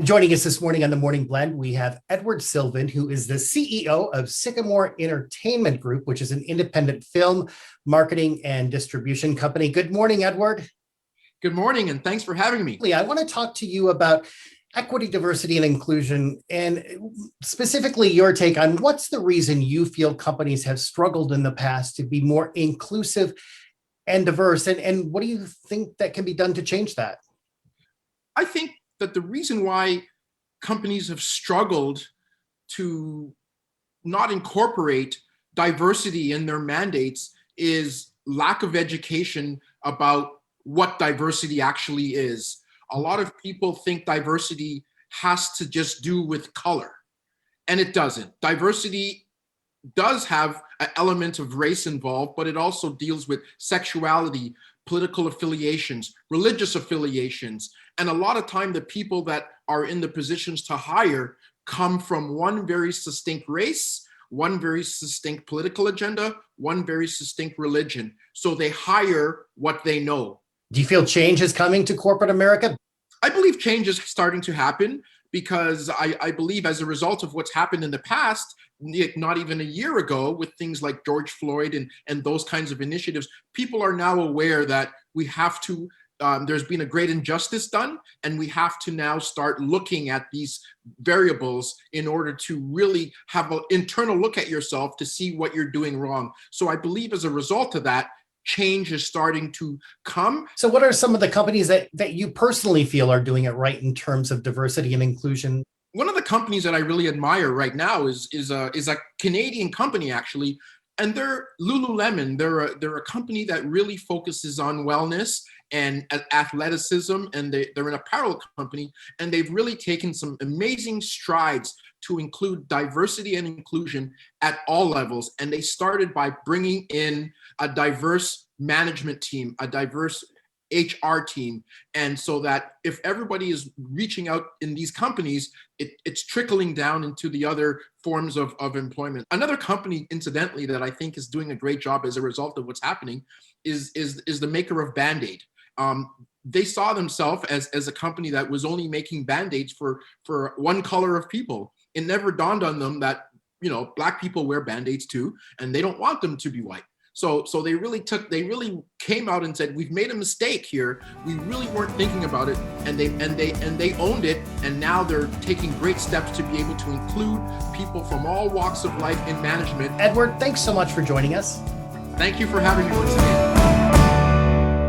Joining us this morning on the Morning Blend, we have Edward Sylvan, who is the CEO of Sycamore Entertainment Group, which is an independent film, marketing, and distribution company. Good morning, Edward. Good morning, and thanks for having me. I want to talk to you about equity, diversity, and inclusion, and specifically your take on what's the reason you feel companies have struggled in the past to be more inclusive and diverse, and what do you think that can be done to change that? I think that the reason why companies have struggled to not incorporate diversity in their mandates is lack of education about what diversity actually is. A lot of people think diversity has to just do with color, and it doesn't. Diversity does have an element of race involved, but it also deals with sexuality, political affiliations, religious affiliations. And a lot of time, the people that are in the positions to hire come from one very distinct race, one very distinct political agenda, one very distinct religion. So they hire what they know. Do you feel change is coming to corporate America? I believe change is starting to happen because I believe as a result of what's happened in the past, not even a year ago, with things like George Floyd and those kinds of initiatives, people are now aware that we have to, there's been a great injustice done, and we have to now start looking at these variables in order to really have an internal look at yourself to see what you're doing wrong. So I believe as a result of that, change is starting to come. So what are some of the companies that you personally feel are doing it right in terms of diversity and inclusion? One of the companies that I really admire right now is a Canadian company, actually, and they're Lululemon. They're a company that really focuses on wellness and athleticism, and they're an apparel company, and they've really taken some amazing strides to include diversity and inclusion at all levels. And they started by bringing in a diverse management team, a diverse HR team. And so that if everybody is reaching out in these companies, it's trickling down into the other forms of employment. Another company, incidentally, that I think is doing a great job as a result of what's happening is the maker of BandAid. They saw themselves as a company that was only making Band-Aids for one color of people. It never dawned on them that, Black people wear Band-Aids too, and they don't want them to be white. So they really came out and said, we've made a mistake here. We really weren't thinking about it, and they owned it, and now they're taking great steps to be able to include people from all walks of life in management. Edward, thanks so much for joining us. Thank you for having me once again.